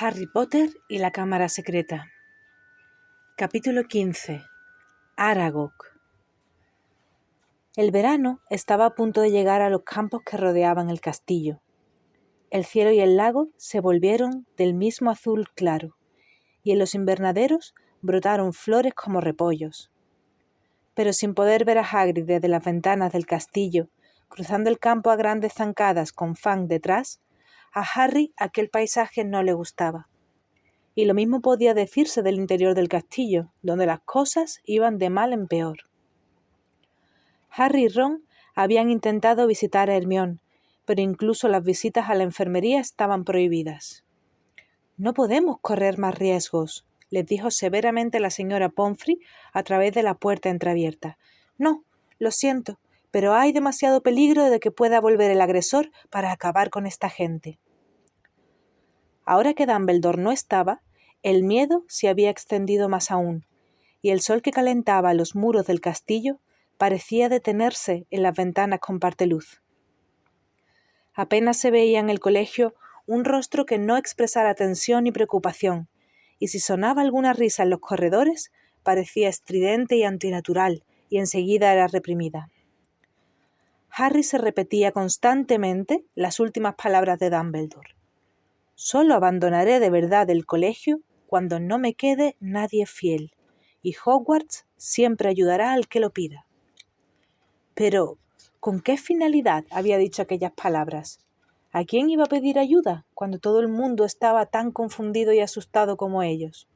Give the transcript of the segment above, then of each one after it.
Harry Potter y la cámara secreta. Capítulo 15. Aragog. El verano estaba a punto de llegar a los campos que rodeaban el castillo. El cielo y el lago se volvieron del mismo azul claro, y en los invernaderos brotaron flores como repollos. Pero sin poder ver a Hagrid desde las ventanas del castillo, cruzando el campo a grandes zancadas con Fang detrás, a Harry aquel paisaje no le gustaba. Y lo mismo podía decirse del interior del castillo, donde las cosas iban de mal en peor. Harry y Ron habían intentado visitar a Hermione, pero incluso las visitas a la enfermería estaban prohibidas. «No podemos correr más riesgos», les dijo severamente la señora Pomfrey a través de la puerta entreabierta. «No, lo siento, pero hay demasiado peligro de que pueda volver el agresor para acabar con esta gente». Ahora que Dumbledore no estaba, el miedo se había extendido más aún, y el sol que calentaba los muros del castillo parecía detenerse en las ventanas con parteluz. Apenas se veía en el colegio un rostro que no expresara tensión ni preocupación, y si sonaba alguna risa en los corredores, parecía estridente y antinatural, y enseguida era reprimida. Harry se repetía constantemente las últimas palabras de Dumbledore. «Solo abandonaré de verdad el colegio cuando no me quede nadie fiel, y Hogwarts siempre ayudará al que lo pida». Pero, ¿con qué finalidad había dicho aquellas palabras? ¿A quién iba a pedir ayuda cuando todo el mundo estaba tan confundido y asustado como ellos?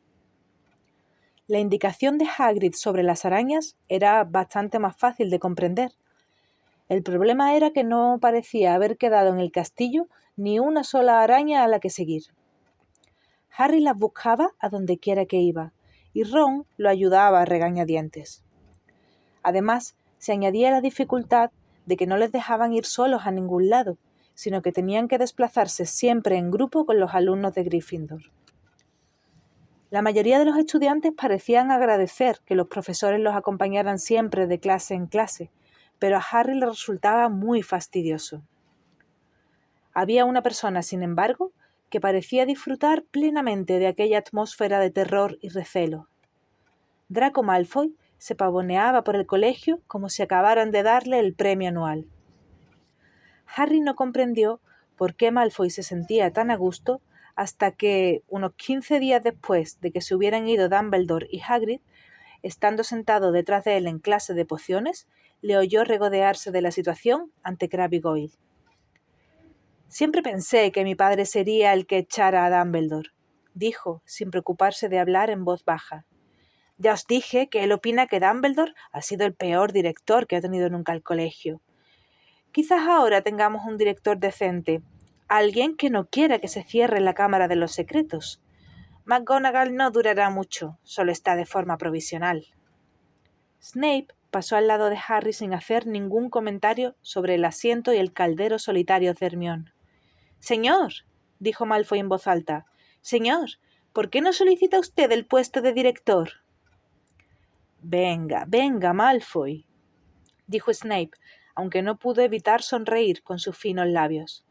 La indicación de Hagrid sobre las arañas era bastante más fácil de comprender. El problema era que no parecía haber quedado en el castillo ni una sola araña a la que seguir. Harry las buscaba a donde quiera que iba, y Ron lo ayudaba a regañadientes. Además, se añadía la dificultad de que no les dejaban ir solos a ningún lado, sino que tenían que desplazarse siempre en grupo con los alumnos de Gryffindor. La mayoría de los estudiantes parecían agradecer que los profesores los acompañaran siempre de clase en clase, pero a Harry le resultaba muy fastidioso. Había una persona, sin embargo, que parecía disfrutar plenamente de aquella atmósfera de terror y recelo. Draco Malfoy se pavoneaba por el colegio como si acabaran de darle el premio anual. Harry no comprendió por qué Malfoy se sentía tan a gusto hasta que, unos 15 días después de que se hubieran ido Dumbledore y Hagrid, estando sentado detrás de él en clase de pociones, le oyó regodearse de la situación ante Crabbe y Goyle. «Siempre pensé que mi padre sería el que echara a Dumbledore», dijo, sin preocuparse de hablar en voz baja. «Ya os dije que él opina que Dumbledore ha sido el peor director que ha tenido nunca el colegio. Quizás ahora tengamos un director decente, alguien que no quiera que se cierre la Cámara de los Secretos. McGonagall no durará mucho, solo está de forma provisional». Snape pasó al lado de Harry sin hacer ningún comentario sobre el asiento y el caldero solitarios de Hermione. «Señor», dijo Malfoy en voz alta, «señor, ¿por qué no solicita usted el puesto de director?» «Venga, Malfoy», dijo Snape, aunque no pudo evitar sonreír con sus finos labios.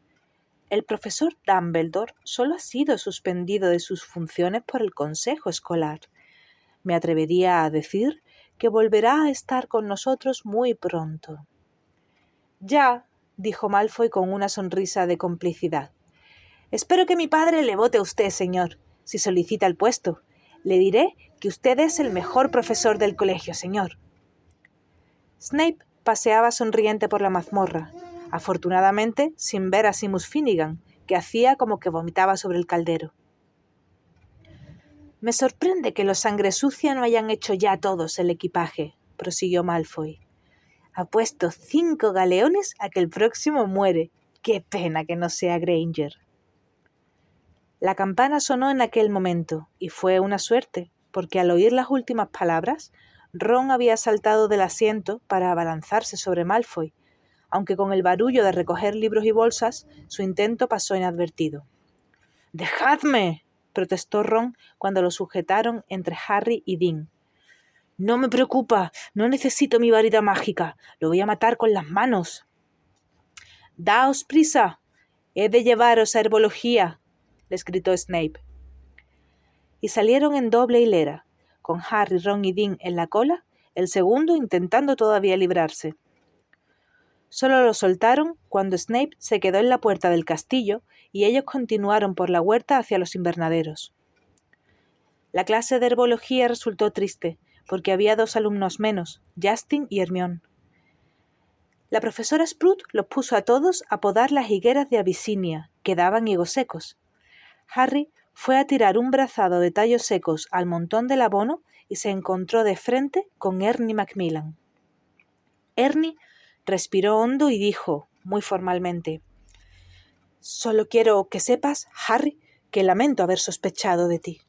«El profesor Dumbledore solo ha sido suspendido de sus funciones por el consejo escolar. Me atrevería a decir que volverá a estar con nosotros muy pronto». «Ya», dijo Malfoy con una sonrisa de complicidad. «Espero que mi padre le vote a usted, señor, si solicita el puesto. Le diré que usted es el mejor profesor del colegio, señor». Snape paseaba sonriente por la mazmorra, afortunadamente sin ver a Seamus Finnegan, que hacía como que vomitaba sobre el caldero. «Me sorprende que los sangre sucia no hayan hecho ya todos el equipaje», prosiguió Malfoy. «Apuesto 5 galeones a que el próximo muere. Qué pena que no sea Granger». La campana sonó en aquel momento, y fue una suerte, porque al oír las últimas palabras, Ron había saltado del asiento para abalanzarse sobre Malfoy, aunque con el barullo de recoger libros y bolsas, su intento pasó inadvertido. «¡Dejadme!», protestó Ron cuando lo sujetaron entre Harry y Dean. «No me preocupa, no necesito mi varita mágica, lo voy a matar con las manos». «Daos prisa, he de llevaros a herbología», les gritó Snape. y salieron en doble hilera, con Harry, Ron y Dean en la cola, el segundo intentando todavía librarse. Solo lo soltaron cuando Snape se quedó en la puerta del castillo y ellos continuaron por la huerta hacia los invernaderos. La clase de herbología resultó triste, porque había 2 alumnos menos, Justin y Hermione. La profesora Sprout los puso a todos a podar las higueras de Abisinia, que daban higos secos. Harry fue a tirar un brazado de tallos secos al montón del abono y se encontró de frente con Ernie Macmillan. Ernie respiró hondo y dijo, muy formalmente: «Solo quiero que sepas, Harry, que lamento haber sospechado de ti.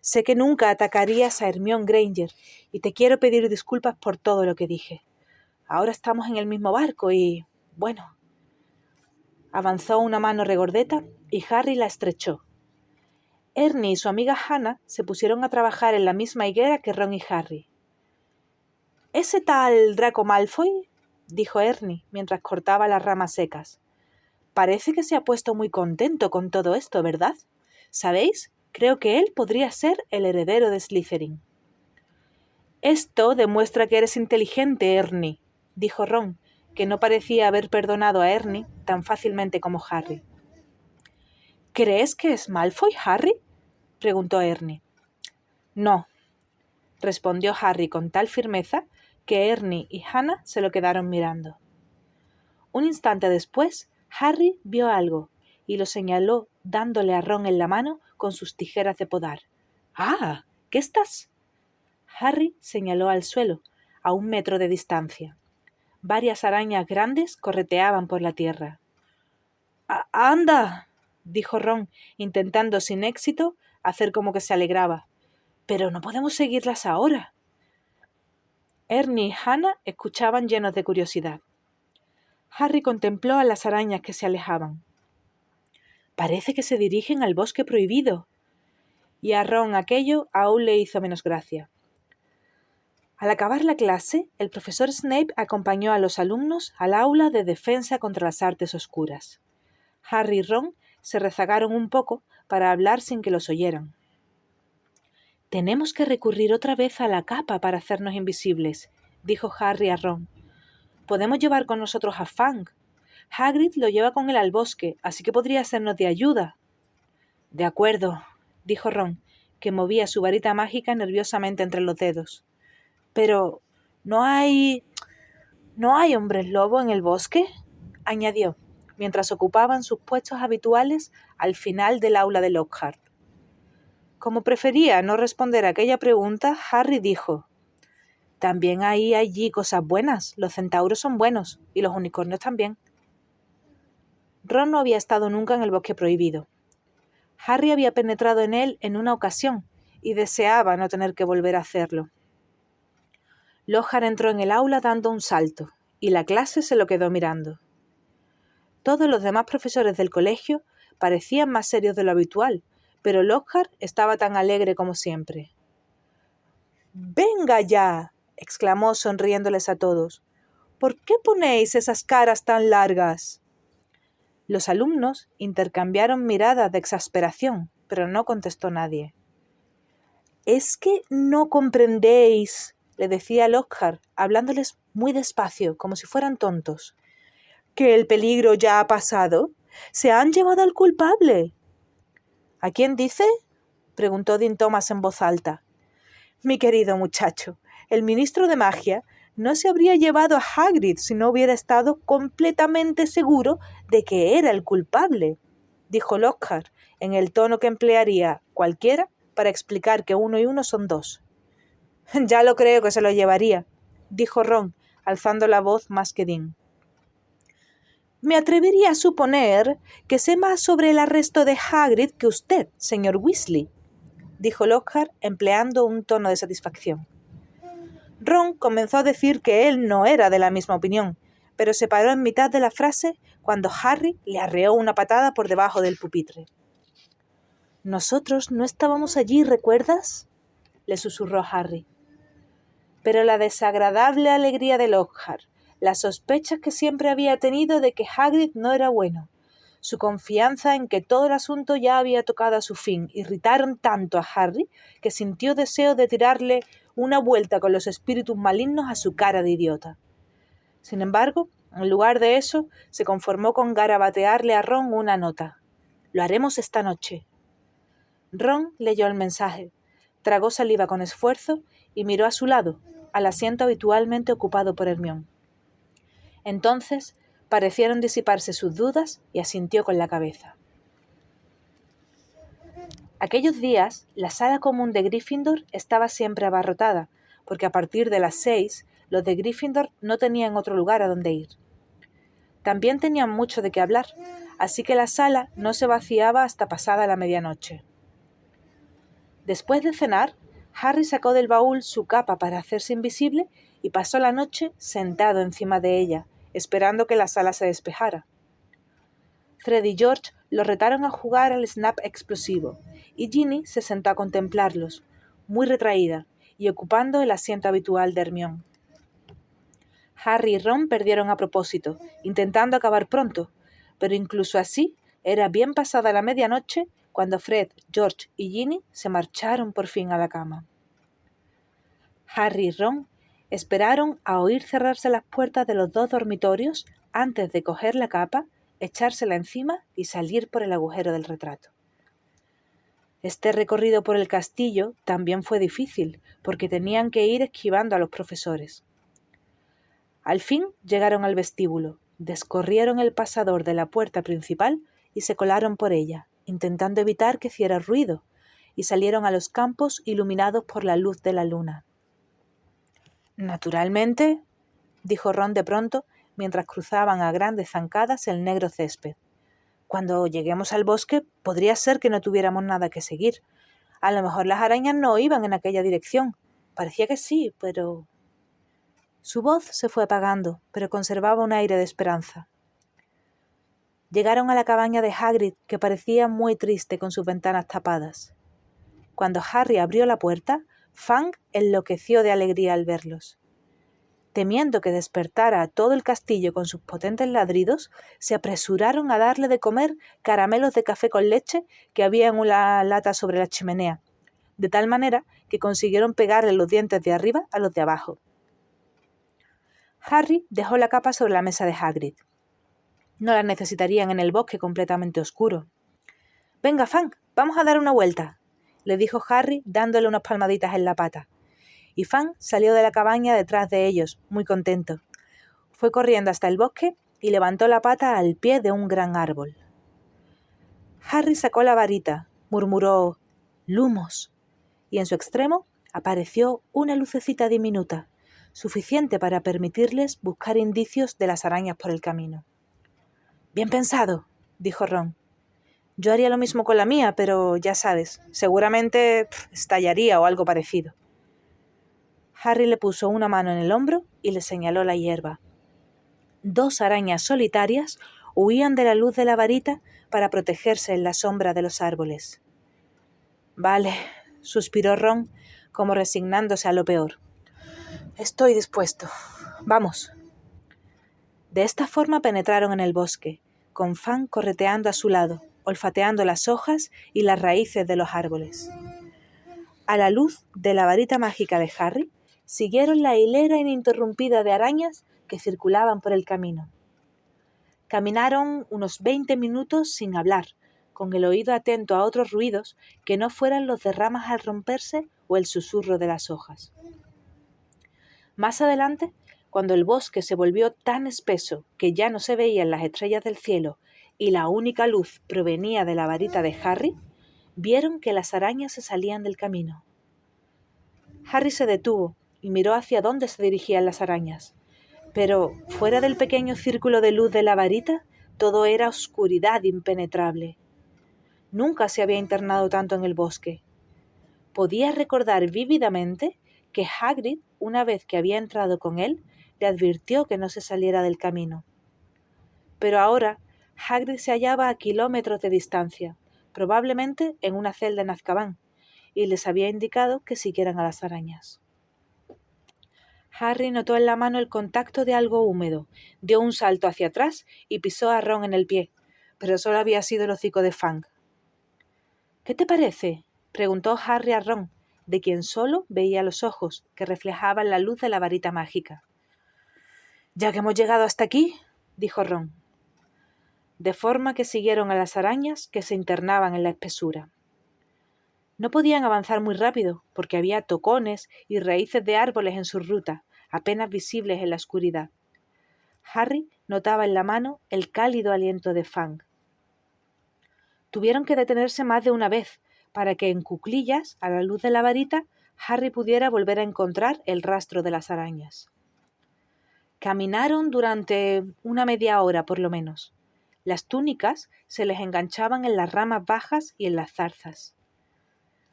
Sé que nunca atacarías a Hermione Granger y te quiero pedir disculpas por todo lo que dije. Ahora estamos en el mismo barco y, bueno». Avanzó una mano regordeta y Harry la estrechó. Ernie y su amiga Hannah se pusieron a trabajar en la misma higuera que Ron y Harry. «¿Ese tal Draco Malfoy?», dijo Ernie mientras cortaba las ramas secas. «Parece que se ha puesto muy contento con todo esto, ¿verdad? ¿Sabéis? Creo que él podría ser el heredero de Slytherin». «Esto demuestra que eres inteligente, Ernie», dijo Ron, que no parecía haber perdonado a Ernie tan fácilmente como Harry. «¿Crees que es Malfoy, Harry?», preguntó Ernie. «No», respondió Harry con tal firmeza que Ernie y Hannah se lo quedaron mirando. Un instante después, Harry vio algo y lo señaló dándole a Ron en la mano con sus tijeras de podar. «¡Ah! ¿Qué estás?» Harry señaló al suelo, a 1 metro de distancia. Varias arañas grandes correteaban por la tierra. «¡Anda!», dijo Ron, intentando sin éxito hacer como que se alegraba. «Pero no podemos seguirlas ahora». Ernie y Hannah escuchaban llenos de curiosidad. Harry contempló a las arañas que se alejaban. «Parece que se dirigen al bosque prohibido». Y a Ron aquello aún le hizo menos gracia. Al acabar la clase, el profesor Snape acompañó a los alumnos al aula de defensa contra las artes oscuras. Harry y Ron se rezagaron un poco para hablar sin que los oyeran. «Tenemos que recurrir otra vez a la capa para hacernos invisibles», dijo Harry a Ron. «Podemos llevar con nosotros a Fang. Hagrid lo lleva con él al bosque, así que podría sernos de ayuda». «De acuerdo», dijo Ron, que movía su varita mágica nerviosamente entre los dedos. «Pero, ¿no hay hombres lobo en el bosque?», añadió, mientras ocupaban sus puestos habituales al final del aula de Lockhart. Como prefería no responder a aquella pregunta, Harry dijo: «También hay allí cosas buenas. Los centauros son buenos, y los unicornios también». Ron no había estado nunca en el bosque prohibido. Harry había penetrado en él en una ocasión, y deseaba no tener que volver a hacerlo. Lockhart entró en el aula dando un salto, y la clase se lo quedó mirando. Todos los demás profesores del colegio parecían más serios de lo habitual, pero Lockhart estaba tan alegre como siempre. «¡Venga ya!», exclamó sonriéndoles a todos. «¿Por qué ponéis esas caras tan largas?». Los alumnos intercambiaron miradas de exasperación, pero no contestó nadie. «¿Es que no comprendéis?», le decía Lockhart, hablándoles muy despacio, como si fueran tontos, «que el peligro ya ha pasado. Se han llevado al culpable». «¿A quién dice?», preguntó Dean Thomas en voz alta. «Mi querido muchacho, el ministro de magia no se habría llevado a Hagrid si no hubiera estado completamente seguro de que era el culpable», dijo Lockhart, en el tono que emplearía cualquiera para explicar que 1 y 1 son 2. «Ya lo creo que se lo llevaría», dijo Ron, alzando la voz más que Dean. «Me atrevería a suponer que sé más sobre el arresto de Hagrid que usted, señor Weasley», dijo Lockhart, empleando un tono de satisfacción. Ron comenzó a decir que él no era de la misma opinión, pero se paró en mitad de la frase cuando Harry le arreó una patada por debajo del pupitre. «Nosotros no estábamos allí, ¿recuerdas?», le susurró Harry. Pero la desagradable alegría de Lockhart, las sospechas que siempre había tenido de que Hagrid no era bueno, Su confianza en que todo el asunto ya había tocado a su fin irritaron tanto a Harry que sintió deseo de tirarle una vuelta con los espíritus malignos a su cara de idiota. Sin embargo, en lugar de eso, se conformó con garabatearle a Ron una nota. «Lo haremos esta noche». Ron leyó el mensaje, tragó saliva con esfuerzo y miró a su lado, al asiento habitualmente ocupado por Hermione. Entonces parecieron disiparse sus dudas y asintió con la cabeza. Aquellos días, la sala común de Gryffindor estaba siempre abarrotada, porque a partir de las 6, los de Gryffindor no tenían otro lugar a donde ir. También tenían mucho de qué hablar, así que la sala no se vaciaba hasta pasada la medianoche. Después de cenar, Harry sacó del baúl su capa para hacerse invisible y pasó la noche sentado encima de ella, esperando que la sala se despejara. Fred y George lo retaron a jugar al snap explosivo, y Ginny se sentó a contemplarlos, muy retraída, y ocupando el asiento habitual de Hermione. Harry y Ron perdieron a propósito, intentando acabar pronto, pero incluso así era bien pasada la medianoche cuando Fred, George y Ginny se marcharon por fin a la cama. Harry y Ron esperaron a oír cerrarse las puertas de los dos dormitorios antes de coger la capa, echársela encima y salir por el agujero del retrato. Este recorrido por el castillo también fue difícil, porque tenían que ir esquivando a los profesores. Al fin llegaron al vestíbulo, descorrieron el pasador de la puerta principal y se colaron por ella, intentando evitar que hiciera ruido, y salieron a los campos iluminados por la luz de la luna. «Naturalmente», dijo Ron de pronto, mientras cruzaban a grandes zancadas el negro césped. «Cuando lleguemos al bosque, podría ser que no tuviéramos nada que seguir. A lo mejor las arañas no iban en aquella dirección. Parecía que sí, pero...» Su voz se fue apagando, pero conservaba un aire de esperanza. Llegaron a la cabaña de Hagrid, que parecía muy triste con sus ventanas tapadas. Cuando Harry abrió la puerta, Fang enloqueció de alegría al verlos. Temiendo que despertara a todo el castillo con sus potentes ladridos, se apresuraron a darle de comer caramelos de café con leche que había en una lata sobre la chimenea, de tal manera que consiguieron pegarle los dientes de arriba a los de abajo. Harry dejó la capa sobre la mesa de Hagrid. No la necesitarían en el bosque completamente oscuro. «Venga, Fang, vamos a dar una vuelta», le dijo Harry dándole unas palmaditas en la pata. Y Fang salió de la cabaña detrás de ellos, muy contento. Fue corriendo hasta el bosque y levantó la pata al pie de un gran árbol. Harry sacó la varita, murmuró «Lumos», y en su extremo apareció una lucecita diminuta, suficiente para permitirles buscar indicios de las arañas por el camino. «Bien pensado», dijo Ron. «Yo haría lo mismo con la mía, pero ya sabes, seguramente estallaría o algo parecido». Harry le puso una mano en el hombro y le señaló la hierba. 2 arañas solitarias huían de la luz de la varita para protegerse en la sombra de los árboles. «Vale», suspiró Ron, como resignándose a lo peor. «Estoy dispuesto. Vamos». De esta forma penetraron en el bosque, con Fang correteando a su lado, olfateando las hojas y las raíces de los árboles. A la luz de la varita mágica de Harry, siguieron la hilera ininterrumpida de arañas que circulaban por el camino. Caminaron unos 20 minutos sin hablar, con el oído atento a otros ruidos que no fueran los de ramas al romperse o el susurro de las hojas. Más adelante, cuando el bosque se volvió tan espeso que ya no se veían las estrellas del cielo y la única luz provenía de la varita de Harry, vieron que las arañas se salían del camino. Harry se detuvo y miró hacia dónde se dirigían las arañas, pero fuera del pequeño círculo de luz de la varita, todo era oscuridad impenetrable. Nunca se había internado tanto en el bosque. Podía recordar vívidamente que Hagrid, una vez que había entrado con él, le advirtió que no se saliera del camino. Pero ahora Hagrid se hallaba a kilómetros de distancia, probablemente en una celda en Azkaban, y les había indicado que siguieran a las arañas. Harry notó en la mano el contacto de algo húmedo, dio un salto hacia atrás y pisó a Ron en el pie, pero solo había sido el hocico de Fang. —¿Qué te parece? —preguntó Harry a Ron, de quien solo veía los ojos, que reflejaban la luz de la varita mágica. —Ya que hemos llegado hasta aquí —dijo Ron—, de forma que siguieron a las arañas que se internaban en la espesura. No podían avanzar muy rápido, porque había tocones y raíces de árboles en su ruta, apenas visibles en la oscuridad. Harry notaba en la mano el cálido aliento de Fang. Tuvieron que detenerse más de una vez, para que en cuclillas, a la luz de la varita, Harry pudiera volver a encontrar el rastro de las arañas. Caminaron durante una media hora por lo menos. Las túnicas se les enganchaban en las ramas bajas y en las zarzas.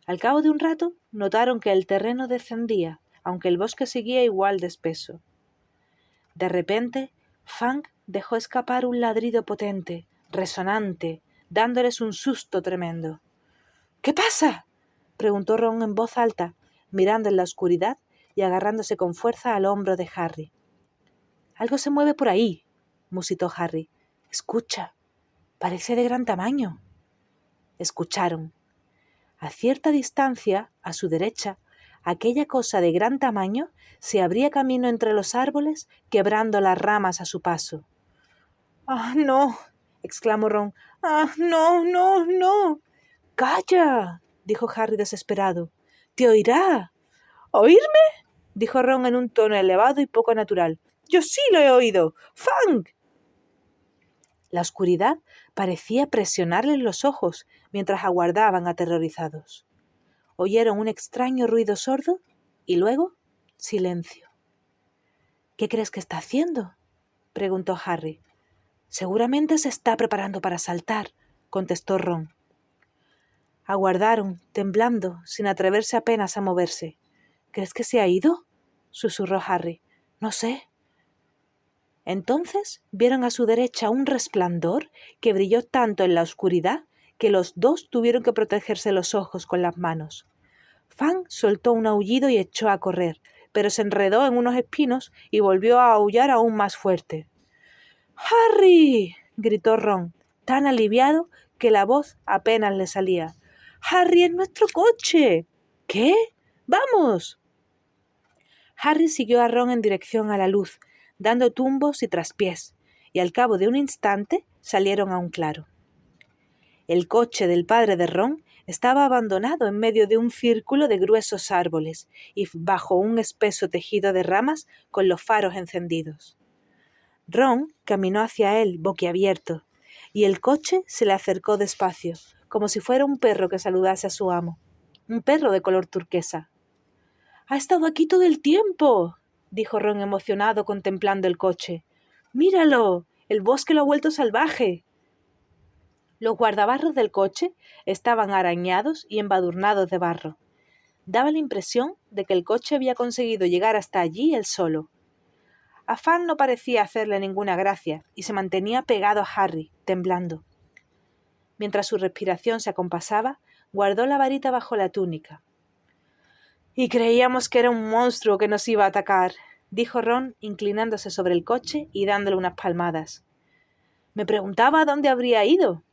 Al cabo de un rato notaron que el terreno descendía, aunque el bosque seguía igual de espeso. De repente, Fang dejó escapar un ladrido potente, resonante, dándoles un susto tremendo. —¿Qué pasa? —preguntó Ron en voz alta, mirando en la oscuridad y agarrándose con fuerza al hombro de Harry. —Algo se mueve por ahí —musitó Harry—. Escucha, parece de gran tamaño. Escucharon. A cierta distancia, a su derecha, aquella cosa de gran tamaño se abría camino entre los árboles, quebrando las ramas a su paso. —¡Ah, no! —exclamó Ron. —¡Ah, no, no, no! —¡Calla! —dijo Harry desesperado—. —¡Te oirá! —¿Oírme? —dijo Ron en un tono elevado y poco natural. —¡Yo sí lo he oído! ¡Fang! La oscuridad parecía presionarles los ojos mientras aguardaban aterrorizados. Oyeron un extraño ruido sordo y luego silencio. —¿Qué crees que está haciendo? —preguntó Harry. —Seguramente se está preparando para saltar —contestó Ron. Aguardaron, temblando, sin atreverse apenas a moverse. —¿Crees que se ha ido? —susurró Harry. —No sé. Entonces vieron a su derecha un resplandor que brilló tanto en la oscuridad que los dos tuvieron que protegerse los ojos con las manos. Fang soltó un aullido y echó a correr, pero se enredó en unos espinos y volvió a aullar aún más fuerte. —¡Harry! —gritó Ron, tan aliviado que la voz apenas le salía. —¡Harry, es nuestro coche! —¿Qué? —¡Vamos! Harry siguió a Ron en dirección a la luz, dando tumbos y traspiés, y al cabo de un instante salieron a un claro. El coche del padre de Ron estaba abandonado en medio de un círculo de gruesos árboles y bajo un espeso tejido de ramas con los faros encendidos. Ron caminó hacia él boquiabierto, y el coche se le acercó despacio, como si fuera un perro que saludase a su amo, un perro de color turquesa. —¡Ha estado aquí todo el tiempo! —dijo Ron emocionado contemplando el coche. —¡Míralo! El bosque lo ha vuelto salvaje. Los guardabarros del coche estaban arañados y embadurnados de barro. Daba la impresión de que el coche había conseguido llegar hasta allí él solo. A Fang no parecía hacerle ninguna gracia y se mantenía pegado a Harry, temblando. Mientras su respiración se acompasaba, guardó la varita bajo la túnica. —Y creíamos que era un monstruo que nos iba a atacar —dijo Ron, inclinándose sobre el coche y dándole unas palmadas. —Me preguntaba a dónde habría ido.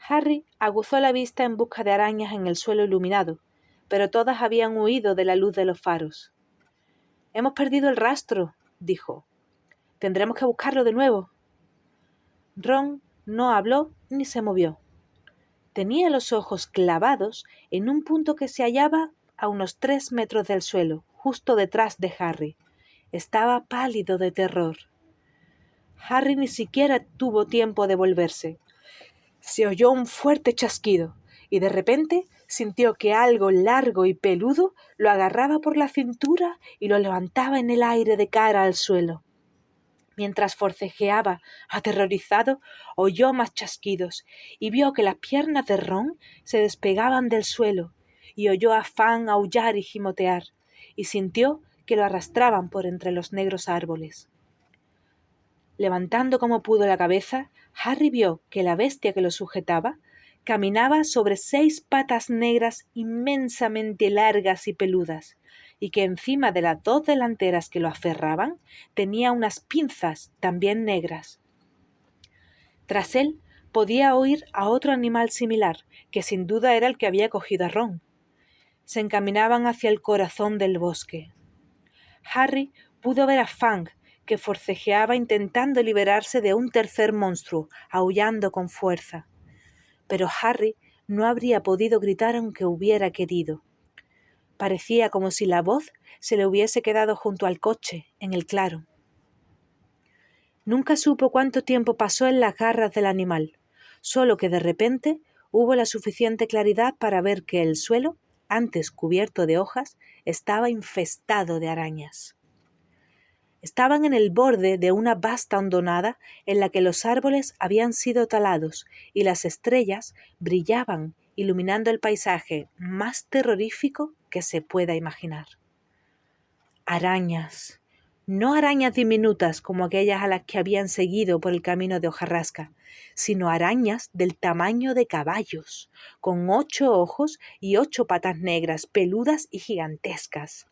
Harry aguzó la vista en busca de arañas en el suelo iluminado, pero todas habían huido de la luz de los faros. —Hemos perdido el rastro —dijo—. Tendremos que buscarlo de nuevo. Ron no habló ni se movió. Tenía los ojos clavados en un punto que se hallaba a unos 3 metros del suelo, justo detrás de Harry. Estaba pálido de terror. Harry ni siquiera tuvo tiempo de volverse. Se oyó un fuerte chasquido y de repente sintió que algo largo y peludo lo agarraba por la cintura y lo levantaba en el aire de cara al suelo. Mientras forcejeaba, aterrorizado, oyó más chasquidos y vio que las piernas de Ron se despegaban del suelo y oyó a Fang aullar y gimotear y sintió que lo arrastraban por entre los negros árboles. Levantando como pudo la cabeza, Harry vio que la bestia que lo sujetaba caminaba sobre 6 patas negras inmensamente largas y peludas, y que encima de las 2 delanteras que lo aferraban tenía unas pinzas también negras. Tras él podía oír a otro animal similar, que sin duda era el que había cogido a Ron. Se encaminaban hacia el corazón del bosque. Harry pudo ver a Fang, que forcejeaba intentando liberarse de un tercer monstruo, aullando con fuerza. Pero Harry no habría podido gritar aunque hubiera querido. Parecía como si la voz se le hubiese quedado junto al coche, en el claro. Nunca supo cuánto tiempo pasó en las garras del animal, solo que de repente hubo la suficiente claridad para ver que el suelo, antes cubierto de hojas, estaba infestado de arañas. Estaban en el borde de una vasta hondonada en la que los árboles habían sido talados y las estrellas brillaban, iluminando el paisaje más terrorífico que se pueda imaginar. Arañas. No arañas diminutas como aquellas a las que habían seguido por el camino de hojarrasca, sino arañas del tamaño de caballos, con 8 ojos y 8 patas negras, peludas y gigantescas.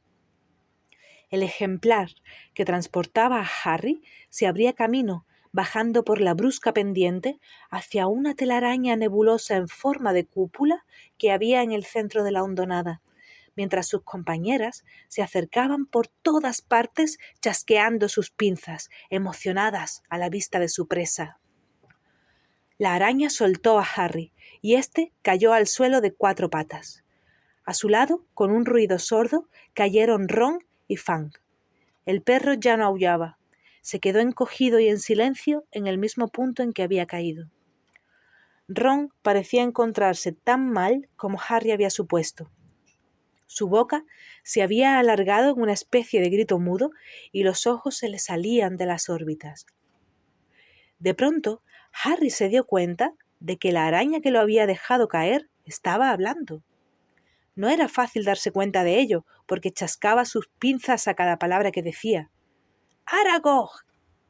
El ejemplar que transportaba a Harry se abría camino, bajando por la brusca pendiente hacia una telaraña nebulosa en forma de cúpula que había en el centro de la hondonada, mientras sus compañeras se acercaban por todas partes chasqueando sus pinzas, emocionadas a la vista de su presa. La araña soltó a Harry y éste cayó al suelo de 4 patas. A su lado, con un ruido sordo, cayeron Ron y Fang. El perro ya no aullaba. Se quedó encogido y en silencio en el mismo punto en que había caído. Ron parecía encontrarse tan mal como Harry había supuesto. Su boca se había alargado en una especie de grito mudo y los ojos se le salían de las órbitas. De pronto, Harry se dio cuenta de que la araña que lo había dejado caer estaba hablando. No era fácil darse cuenta de ello, porque chascaba sus pinzas a cada palabra que decía. «¡Aragog!»,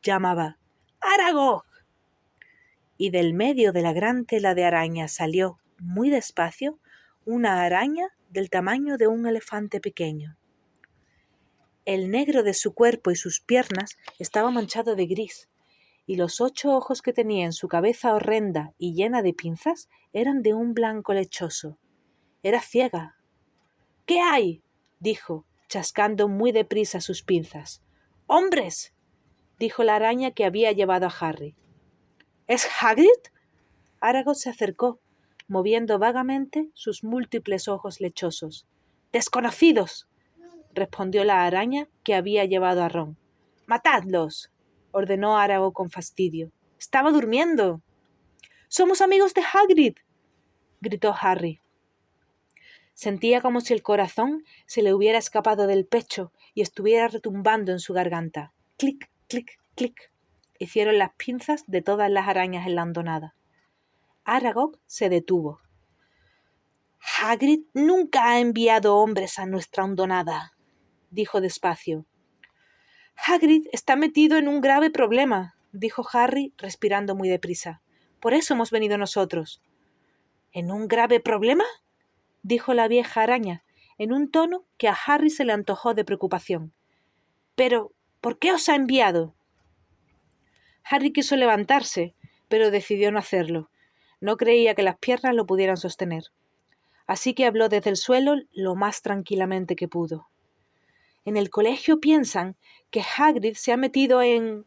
llamaba. «¡Aragog!». Y del medio de la gran tela de araña salió, muy despacio, una araña del tamaño de un elefante pequeño. El negro de su cuerpo y sus piernas estaba manchado de gris, y los 8 ojos que tenía en su cabeza horrenda y llena de pinzas eran de un blanco lechoso. Era ciega. «¿Qué hay?», dijo, chascando muy deprisa sus pinzas. «¡Hombres!», dijo la araña que había llevado a Harry. «¿Es Hagrid?». Aragog se acercó, moviendo vagamente sus múltiples ojos lechosos. «¡Desconocidos!», respondió la araña que había llevado a Ron. «¡Matadlos!», ordenó Aragog con fastidio. «¡Estaba durmiendo!». «¡Somos amigos de Hagrid!», gritó Harry. Sentía como si el corazón se le hubiera escapado del pecho y estuviera retumbando en su garganta. Clic, clic, clic. Hicieron las pinzas de todas las arañas en la hondonada. Aragog se detuvo. «Hagrid nunca ha enviado hombres a nuestra hondonada», dijo despacio. «Hagrid está metido en un grave problema», dijo Harry, respirando muy deprisa. «Por eso hemos venido nosotros». «¿En un grave problema?», dijo la vieja araña, en un tono que a Harry se le antojó de preocupación. «Pero, ¿por qué os ha enviado?». Harry quiso levantarse, pero decidió no hacerlo. No creía que las piernas lo pudieran sostener. Así que habló desde el suelo lo más tranquilamente que pudo. «En el colegio piensan que Hagrid se ha metido en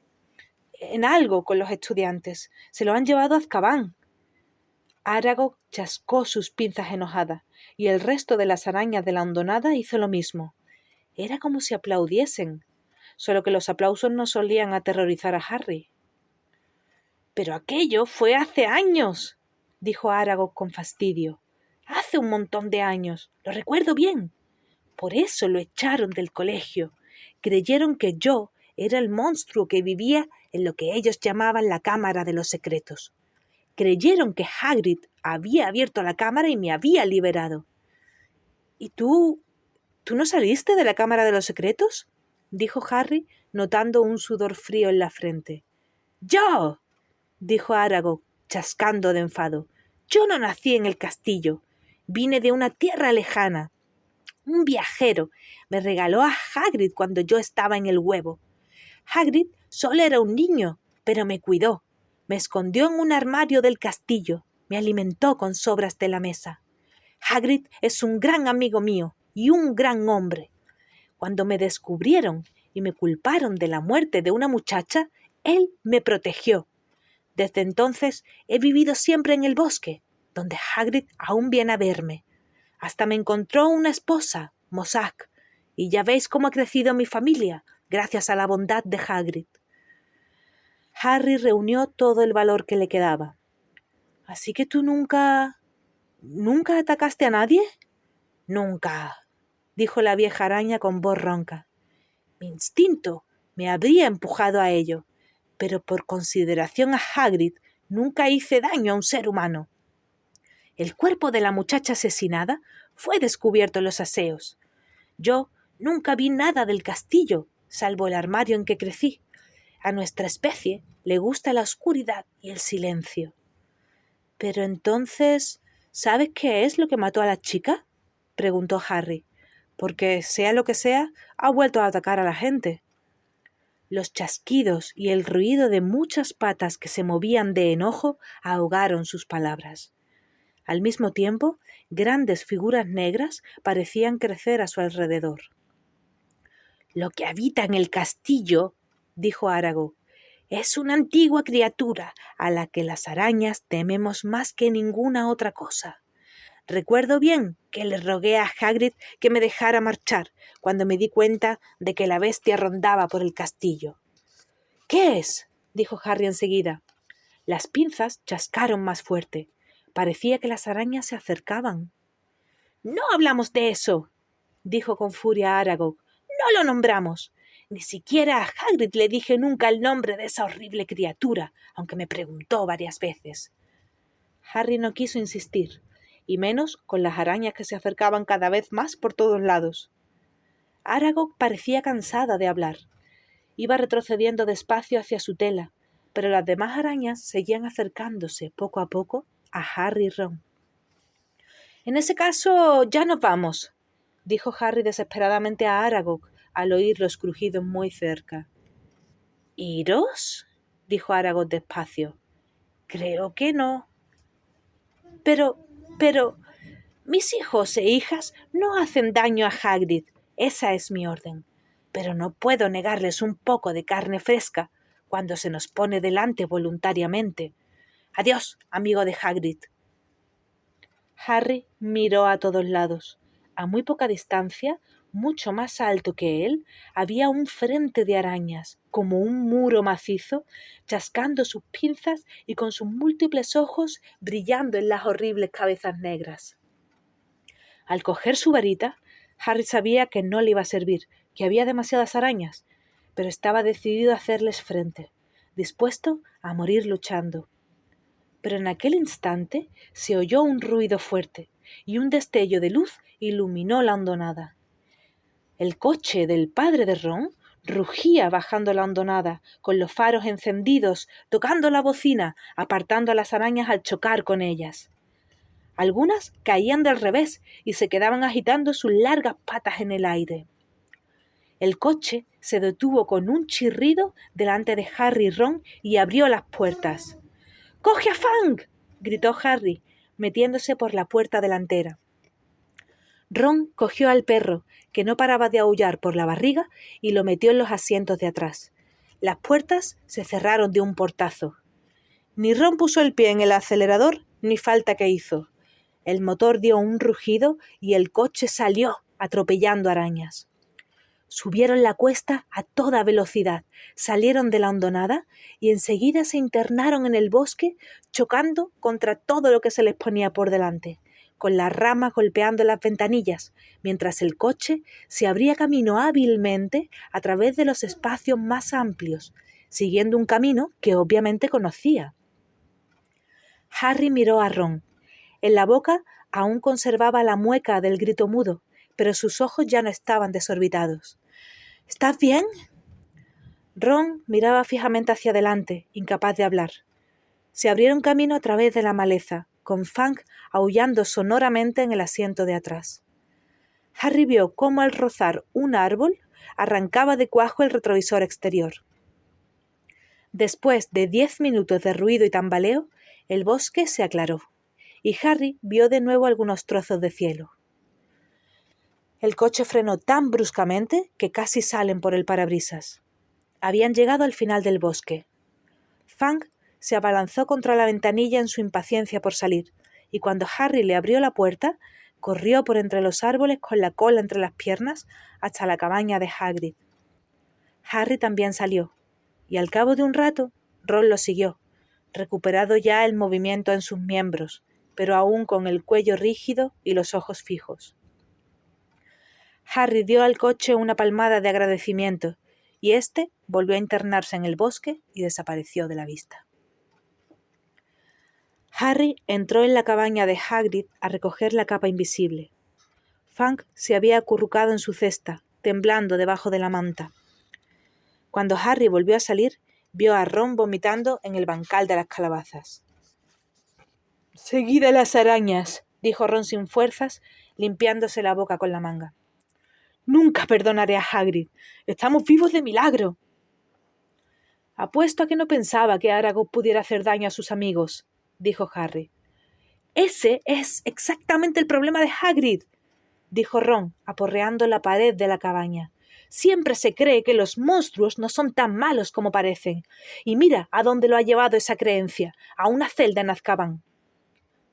algo con los estudiantes. Se lo han llevado a Azkaban». Aragog chascó sus pinzas enojadas, y el resto de las arañas de la hondonada hizo lo mismo. Era como si aplaudiesen, solo que los aplausos no solían aterrorizar a Harry. «Pero aquello fue hace años», dijo Aragog con fastidio. «Hace un montón de años, lo recuerdo bien. Por eso lo echaron del colegio. Creyeron que yo era el monstruo que vivía en lo que ellos llamaban la Cámara de los Secretos. Creyeron que Hagrid había abierto la cámara y me había liberado». «¿Y tú no saliste de la Cámara de los Secretos?», dijo Harry, notando un sudor frío en la frente. «¡Yo!», dijo Aragog, chascando de enfado. «Yo no nací en el castillo. Vine de una tierra lejana. Un viajero me regaló a Hagrid cuando yo estaba en el huevo. Hagrid solo era un niño, pero me cuidó. Me escondió en un armario del castillo, me alimentó con sobras de la mesa. Hagrid es un gran amigo mío y un gran hombre. Cuando me descubrieron y me culparon de la muerte de una muchacha, él me protegió. Desde entonces he vivido siempre en el bosque, donde Hagrid aún viene a verme. Hasta me encontró una esposa, Mosag, y ya veis cómo ha crecido mi familia, gracias a la bondad de Hagrid. Harry reunió todo el valor que le quedaba. ¿Así que tú nunca atacaste a nadie? Nunca, dijo la vieja araña con voz ronca. Mi instinto me habría empujado a ello, pero por consideración a Hagrid nunca hice daño a un ser humano. El cuerpo de la muchacha asesinada fue descubierto en los aseos. Yo nunca vi nada del castillo, salvo el armario en que crecí. A nuestra especie le gusta la oscuridad y el silencio. Pero entonces, ¿sabes qué es lo que mató a la chica?, preguntó Harry, porque, sea lo que sea, ha vuelto a atacar a la gente. Los chasquidos y el ruido de muchas patas que se movían de enojo ahogaron sus palabras. Al mismo tiempo, grandes figuras negras parecían crecer a su alrededor. «Lo que habita en el castillo», dijo Aragog, «es una antigua criatura a la que las arañas tememos más que ninguna otra cosa. Recuerdo bien que le rogué a Hagrid que me dejara marchar cuando me di cuenta de que la bestia rondaba por el castillo». «¿Qué es?», dijo Harry enseguida. Las pinzas chascaron más fuerte. Parecía que las arañas se acercaban. «No hablamos de eso», dijo con furia Aragog. «No lo nombramos. Ni siquiera a Hagrid le dije nunca el nombre de esa horrible criatura, aunque me preguntó varias veces». Harry no quiso insistir, y menos con las arañas que se acercaban cada vez más por todos lados. Aragog parecía cansada de hablar. Iba retrocediendo despacio hacia su tela, pero las demás arañas seguían acercándose poco a poco a Harry y Ron. «En ese caso, ya nos vamos», dijo Harry desesperadamente a Aragog al oír los crujidos muy cerca. «¿Iros?», dijo Aragog despacio. «Creo que no». Pero, mis hijos e hijas no hacen daño a Hagrid, esa es mi orden. Pero no puedo negarles un poco de carne fresca cuando se nos pone delante voluntariamente. Adiós, amigo de Hagrid». Harry miró a todos lados. A muy poca distancia, mucho más alto que él, había un frente de arañas, como un muro macizo, chascando sus pinzas y con sus múltiples ojos brillando en las horribles cabezas negras. Al coger su varita, Harry sabía que no le iba a servir, que había demasiadas arañas, pero estaba decidido a hacerles frente, dispuesto a morir luchando. Pero en aquel instante se oyó un ruido fuerte, y un destello de luz iluminó la hondonada. El coche del padre de Ron rugía bajando la hondonada, con los faros encendidos, tocando la bocina, apartando a las arañas al chocar con ellas. Algunas caían del revés y se quedaban agitando sus largas patas en el aire. El coche se detuvo con un chirrido delante de Harry y Ron y abrió las puertas. «¡Coge a Fang!», gritó Harry, metiéndose por la puerta delantera. Ron cogió al perro, que no paraba de aullar por la barriga, y lo metió en los asientos de atrás. Las puertas se cerraron de un portazo. Ni Ron puso el pie en el acelerador, ni falta que hizo. El motor dio un rugido y el coche salió, atropellando arañas. Subieron la cuesta a toda velocidad, salieron de la hondonada y enseguida se internaron en el bosque, chocando contra todo lo que se les ponía por delante, con las ramas golpeando las ventanillas, mientras el coche se abría camino hábilmente a través de los espacios más amplios, siguiendo un camino que obviamente conocía. Harry miró a Ron. En la boca aún conservaba la mueca del grito mudo, pero sus ojos ya no estaban desorbitados. «¿Estás bien?». Ron miraba fijamente hacia adelante, incapaz de hablar. Se abrieron camino a través de la maleza, con Fang aullando sonoramente en el asiento de atrás. Harry vio cómo al rozar un árbol arrancaba de cuajo el retrovisor exterior. Después de 10 minutos de ruido y tambaleo, el bosque se aclaró, y Harry vio de nuevo algunos trozos de cielo. El coche frenó tan bruscamente que casi salen por el parabrisas. Habían llegado al final del bosque. Fang se abalanzó contra la ventanilla en su impaciencia por salir, y cuando Harry le abrió la puerta, corrió por entre los árboles con la cola entre las piernas hasta la cabaña de Hagrid. Harry también salió, y al cabo de un rato, Ron lo siguió, recuperado ya el movimiento en sus miembros, pero aún con el cuello rígido y los ojos fijos. Harry dio al coche una palmada de agradecimiento, y éste volvió a internarse en el bosque y desapareció de la vista. Harry entró en la cabaña de Hagrid a recoger la capa invisible. Fang se había acurrucado en su cesta, temblando debajo de la manta. Cuando Harry volvió a salir, vio a Ron vomitando en el bancal de las calabazas. «Seguid a las arañas», dijo Ron sin fuerzas, limpiándose la boca con la manga. «Nunca perdonaré a Hagrid. Estamos vivos de milagro». «Apuesto a que no pensaba que Aragog pudiera hacer daño a sus amigos», dijo Harry. «Ese es exactamente el problema de Hagrid», dijo Ron, aporreando la pared de la cabaña. «Siempre se cree que los monstruos no son tan malos como parecen. Y mira a dónde lo ha llevado esa creencia, a una celda en Azkaban».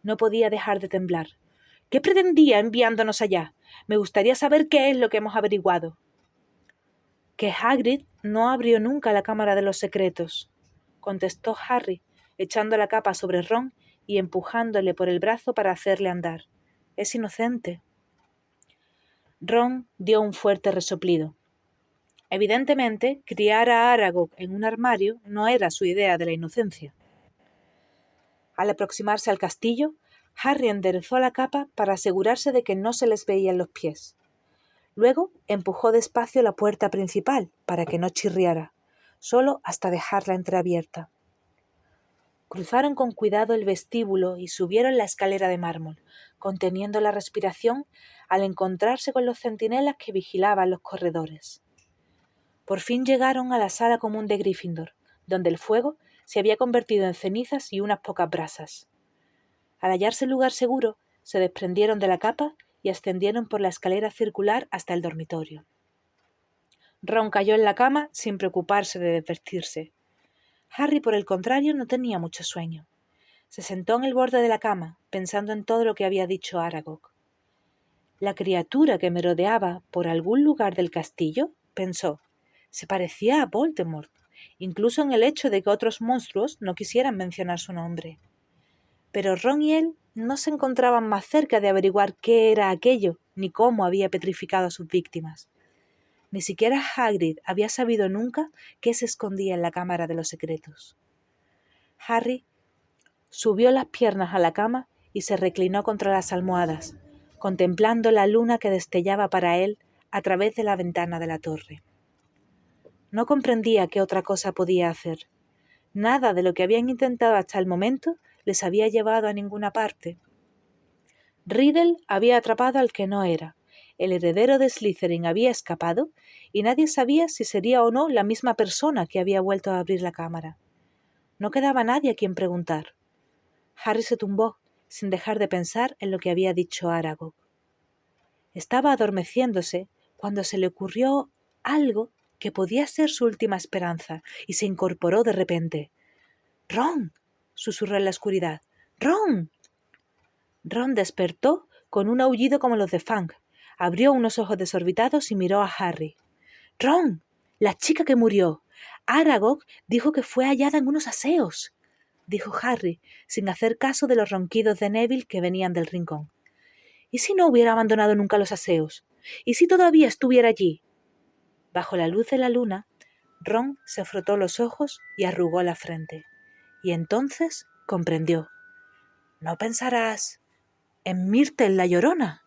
No podía dejar de temblar. «¿Qué pretendía enviándonos allá? Me gustaría saber qué es lo que hemos averiguado». «Que Hagrid no abrió nunca la Cámara de los Secretos», contestó Harry, echando la capa sobre Ron y empujándole por el brazo para hacerle andar. «Es inocente». Ron dio un fuerte resoplido. Evidentemente, criar a Aragog en un armario no era su idea de la inocencia. Al aproximarse al castillo, Harry enderezó la capa para asegurarse de que no se les veían los pies. Luego empujó despacio la puerta principal para que no chirriara, solo hasta dejarla entreabierta. Cruzaron con cuidado el vestíbulo y subieron la escalera de mármol, conteniendo la respiración al encontrarse con los centinelas que vigilaban los corredores. Por fin llegaron a la sala común de Gryffindor, donde el fuego se había convertido en cenizas y unas pocas brasas. Al hallarse el lugar seguro, se desprendieron de la capa y ascendieron por la escalera circular hasta el dormitorio. Ron cayó en la cama sin preocuparse de desvestirse. Harry, por el contrario, no tenía mucho sueño. Se sentó en el borde de la cama, pensando en todo lo que había dicho Aragog. La criatura que merodeaba por algún lugar del castillo, pensó, se parecía a Voldemort, incluso en el hecho de que otros monstruos no quisieran mencionar su nombre. Pero Ron y él no se encontraban más cerca de averiguar qué era aquello, ni cómo había petrificado a sus víctimas. Ni siquiera Hagrid había sabido nunca qué se escondía en la Cámara de los Secretos. Harry subió las piernas a la cama y se reclinó contra las almohadas, contemplando la luna que destellaba para él a través de la ventana de la torre. No comprendía qué otra cosa podía hacer. Nada de lo que habían intentado hasta el momento les había llevado a ninguna parte. Riddle había atrapado al que no era, el heredero de Slytherin había escapado y nadie sabía si sería o no la misma persona que había vuelto a abrir la cámara. No quedaba nadie a quien preguntar. Harry se tumbó, sin dejar de pensar en lo que había dicho Aragog. Estaba adormeciéndose cuando se le ocurrió algo que podía ser su última esperanza, y se incorporó de repente. «¡Ron!», susurró en la oscuridad. «¡Ron!». Ron despertó con un aullido como los de Fang. Abrió unos ojos desorbitados y miró a Harry. «¡Ron! La chica que murió. Aragog dijo que fue hallada en unos aseos», dijo Harry, sin hacer caso de los ronquidos de Neville que venían del rincón. «¿Y si no hubiera abandonado nunca los aseos? ¿Y si todavía estuviera allí?» Bajo la luz de la luna, Ron se frotó los ojos y arrugó la frente. Y entonces comprendió. «¿No pensarás en Myrtle la Llorona?»,